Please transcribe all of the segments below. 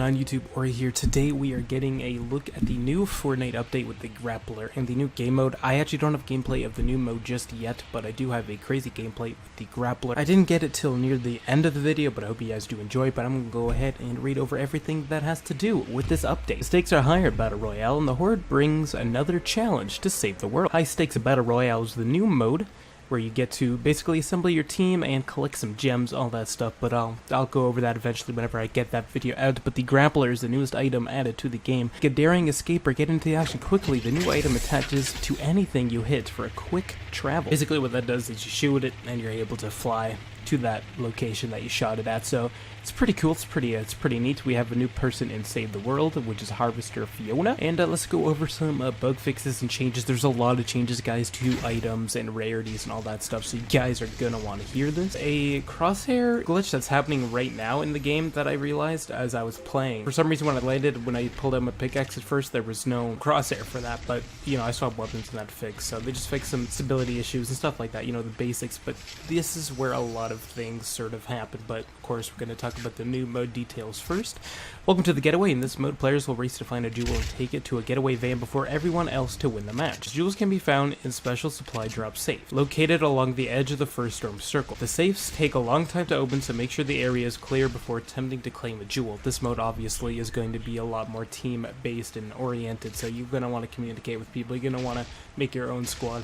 on YouTube? Ori here. Today we are getting a look at the new Fortnite update with the Grappler and the new game mode. I actually don't have gameplay of the new mode just yet, but I do have a crazy gameplay with the Grappler. I didn't get it till near the end of the video, but I hope you guys do enjoy. But I'm going to go ahead and read over everything that has to do with this update. The stakes are higher at Battle Royale, and the Horde brings another challenge to save the world. High stakes at Battle Royale is the new mode, where you get to basically assemble your team and collect some gems, all that stuff, but I'll go over that eventually whenever I get that video out. But the Grappler is the newest item added to the game. Get daring escape or get into the action quickly. The new item attaches to anything you hit for a quick travel. Basically what that does is you shoot it and you're able to fly to that location that you shot it at, so it's pretty cool. It's pretty neat. We have a new person in Save the World, which is Harvester Fiona, and let's go over some bug fixes and changes. There's a lot of changes, guys, to items and rarities and all that stuff, so you guys are gonna want to hear this. A crosshair glitch that's happening right now in the game that I realized as I was playing. For some reason when I landed, when I pulled out my pickaxe at first, there was no crosshair for that, but you know, I swapped weapons and that fixed, so they just fixed some stability issues and stuff like that, you know, the basics. But this is where a lot of things sort of happen, but of course we're going to talk about the new mode details first. Welcome to the getaway. In this mode, players will race to find a jewel and take it to a getaway van before everyone else to win the match. Jewels can be found in special supply drop safe, located along the edge of the first storm circle. The safes take a long time to open, so make sure the area is clear before attempting to claim a jewel. This mode obviously is going to be a lot more team based and oriented, so you're going to want to communicate with people. You're going to want to make your own squad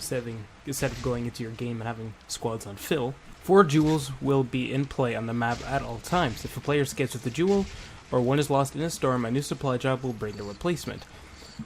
instead of going into your game and having squads on fill. 4 jewels will be in play on the map at all times. If a player escapes with a jewel, or one is lost in a storm, a new supply drop will bring a replacement.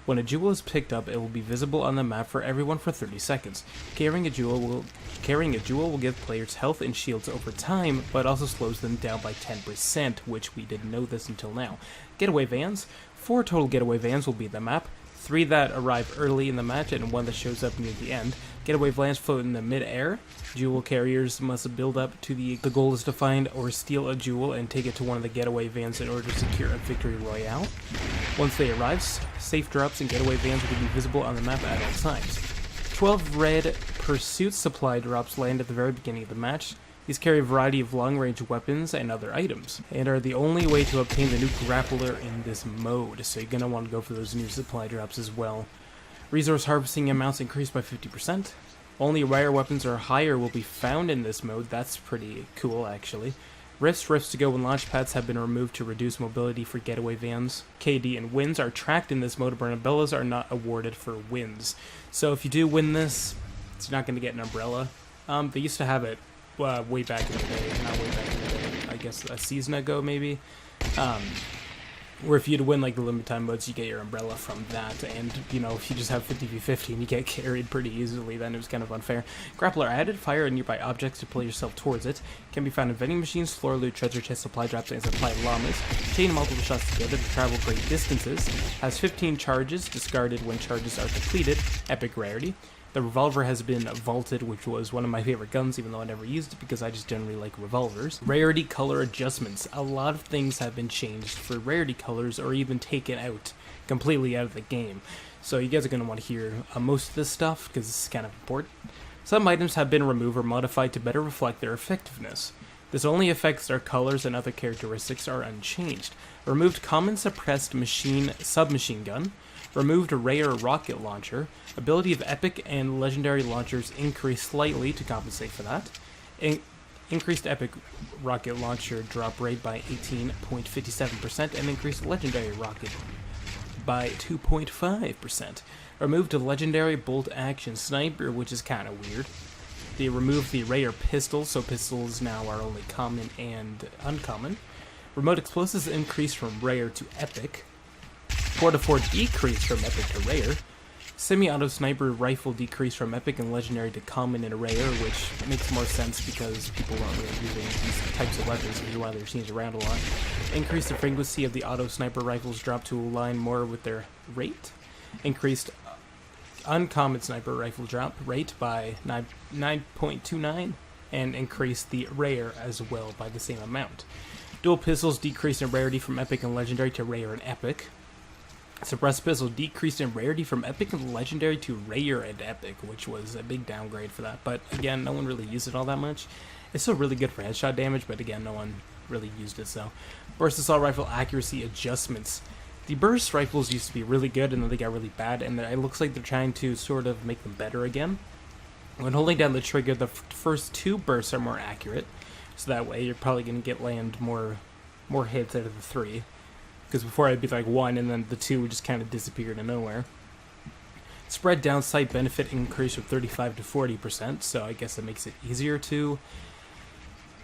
When a jewel is picked up, it will be visible on the map for everyone for 30 seconds. Carrying a jewel will give players health and shields over time, but also slows them down by 10%, which we didn't know this until now. Getaway vans. 4 total getaway vans will be on the map. 3 that arrive early in the match and 1 that shows up near the end. Getaway vans float in the mid-air. Jewel carriers must build up to the goal is to find or steal a jewel and take it to one of the getaway vans in order to secure a victory royale. Once they arrive, safe drops and getaway vans will be visible on the map at all times. 12 red pursuit supply drops land at the very beginning of the match. These carry a variety of long-range weapons and other items, and are the only way to obtain the new Grappler in this mode, so you're going to want to go for those new supply drops as well. Resource harvesting amounts increased by 50%. Only rare weapons or higher will be found in this mode. That's pretty cool, actually. Rifts to go and launch pads have been removed to reduce mobility for getaway vans. KD and wins are tracked in this mode, but umbrellas are not awarded for wins. So if you do win this, it's not going to get an umbrella. They used to have it way back in the day, not way back in the day, I guess a season ago maybe, where if you'd win like the limited time modes, you get your umbrella from that, and you know, if you just have 50v50 and you get carried pretty easily, then it was kind of unfair. Grappler added, fire at nearby objects to pull yourself towards it, can be found in vending machines, floor loot, treasure chest, supply drops, and supply llamas. Chain multiple shots together to travel great distances, has 15 charges, discarded when charges are depleted, epic rarity. The revolver has been vaulted, which was one of my favorite guns, even though I never used it because I just generally like revolvers. Rarity color adjustments. A lot of things have been changed for rarity colors or even taken out completely out of the game. So you guys are going to want to hear most of this stuff because this is kind of important. Some items have been removed or modified to better reflect their effectiveness. This only affects their colors and other characteristics are unchanged. Removed common suppressed submachine gun. Removed rare rocket launcher. Ability of epic and legendary launchers increased slightly to compensate for that. Increased epic rocket launcher drop rate by 18.57% and increased legendary rocket by 2.5%. Removed a legendary bolt action sniper, which is kind of weird. They removed the rare pistol, so pistols now are only common and uncommon. Remote explosives increased from rare to epic. 4-4 decrease from epic to rare. Semi-auto sniper rifle decrease from epic and legendary to common and rare, which makes more sense because people aren't really using these types of weapons, which is why they're seen around a lot. Increase the frequency of the auto sniper rifles drop to align more with their rate. Increased uncommon sniper rifle drop rate by 9.29 and increased the rare as well by the same amount. Dual pistols decreased in rarity from epic and legendary to rare and epic. Suppressed pistol decreased in rarity from epic and legendary to rare and epic, which was a big downgrade for that. But again, no one really used it all that much. It's still really good for headshot damage, but again, no one really used it. So, burst assault rifle accuracy adjustments. The burst rifles used to be really good, and then they got really bad, and it looks like they're trying to sort of make them better again. When holding down the trigger, the first 2 bursts are more accurate, so that way you're probably going to land more hits out of the 3. Because before I'd be like 1, and then the 2 would just kind of disappear into nowhere. Spread downside benefit increased from 35 to 40%, so I guess it makes it easier to,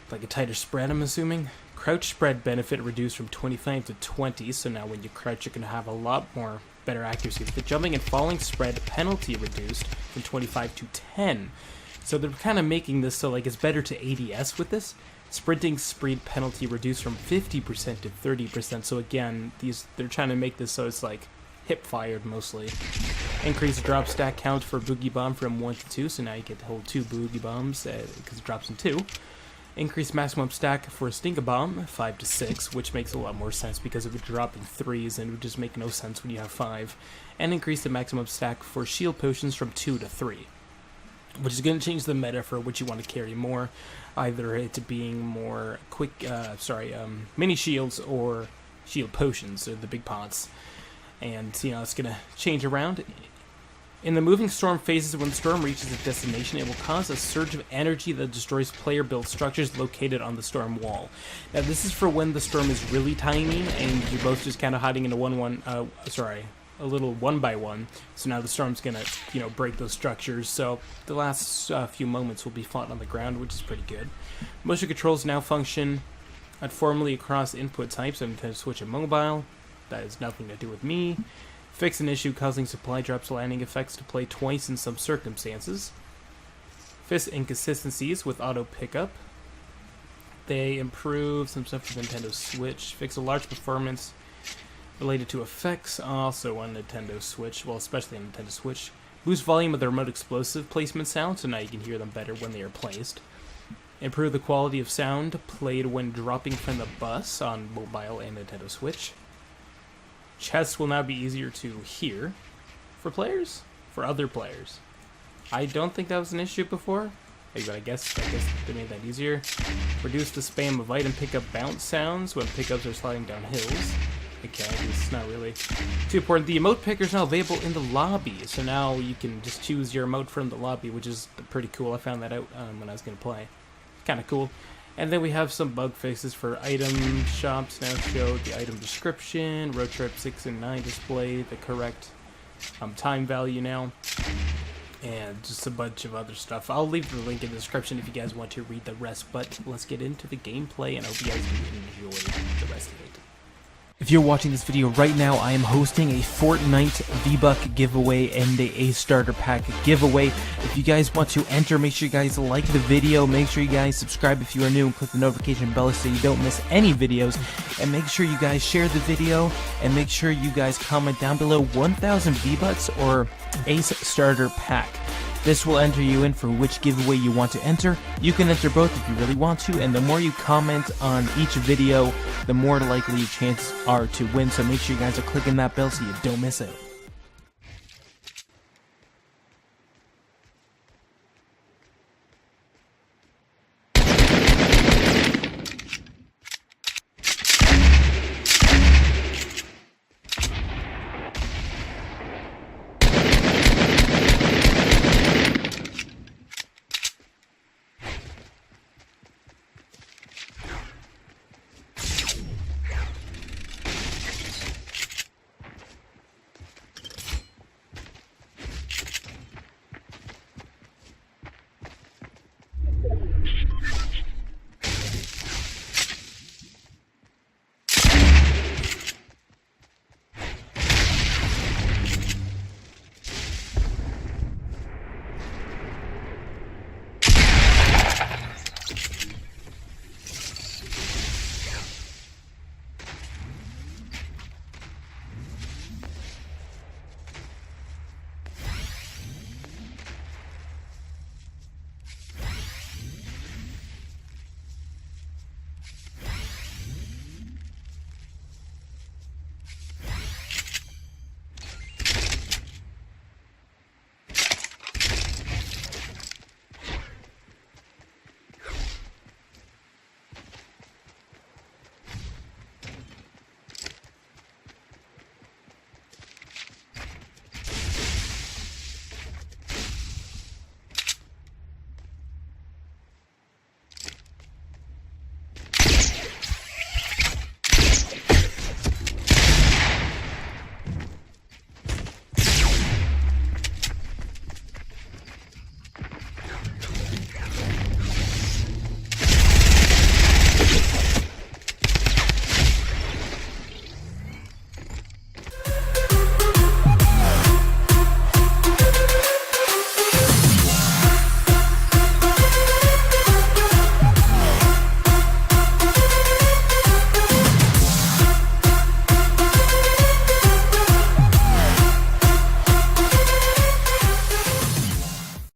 like a tighter spread, I'm assuming. Crouch spread benefit reduced from 25 to 20, so now when you crouch, you're going to have a lot more better accuracy. The jumping and falling spread penalty reduced from 25 to 10. So they're kind of making this so like it's better to ADS with this. Sprinting speed penalty reduced from 50% to 30%. So again, they're trying to make this so it's like hip fired mostly. Increase drop stack count for boogie bomb from 1 to 2, so now you get to hold 2 boogie bombs because it drops in 2. Increase maximum stack for Stinga Bomb, 5 to 6, which makes a lot more sense because it would drop in 3s and it would just make no sense when you have 5. And increase the maximum stack for Shield Potions from 2 to 3, which is going to change the meta for which you want to carry more, either it being more quick, mini shields or Shield Potions, or the big pots. And, it's going to change around. In the moving storm phases, when the storm reaches its destination, it will cause a surge of energy that destroys player-built structures located on the storm wall. Now, this is for when the storm is really tiny, and you're both just kind of hiding in a a little 1x1. So now the storm's gonna, break those structures. So the last few moments will be fought on the ground, which is pretty good. Motion controls now function uniformly across input types. I'm going to switch to mobile. That has nothing to do with me. Fix an issue causing supply drops landing effects to play twice in some circumstances. Fix inconsistencies with auto pickup. They improve some stuff for Nintendo Switch. Fix a large performance related to effects, also on Nintendo Switch, well, especially on Nintendo Switch. Boost volume of the remote explosive placement sound, so now you can hear them better when they are placed. Improve the quality of sound played when dropping from the bus on mobile and Nintendo Switch. Chests will now be easier to hear for other players. I don't think that was an issue before, but I guess they made that easier. Reduce the spam of item pickup bounce sounds when pickups are sliding down hills. Okay, it's not really too important. The emote picker is now available in the lobby, so now you can just choose your emote from the lobby, which is pretty cool. I found that out when I was going to play. Kind of cool. And then we have some bug fixes for item shops now show the item description, road trip 6 and 9 display the correct time value now, and just a bunch of other stuff. I'll leave the link in the description if you guys want to read the rest, but let's get into the gameplay, and I hope you guys do enjoy the rest of it. If you're watching this video right now, I am hosting a Fortnite V-Buck giveaway and a starter pack giveaway. If you guys want to enter, make sure you guys like the video, make sure you guys subscribe if you are new, and click the notification bell so you don't miss any videos, and make sure you guys share the video, and make sure you guys comment down below 1,000 V-Bucks or Ace starter pack. This will enter you in for which giveaway you want to enter. You can enter both if you really want to, and the more you comment on each video, the more likely your chances are to win. So make sure you guys are clicking that bell so you don't miss out.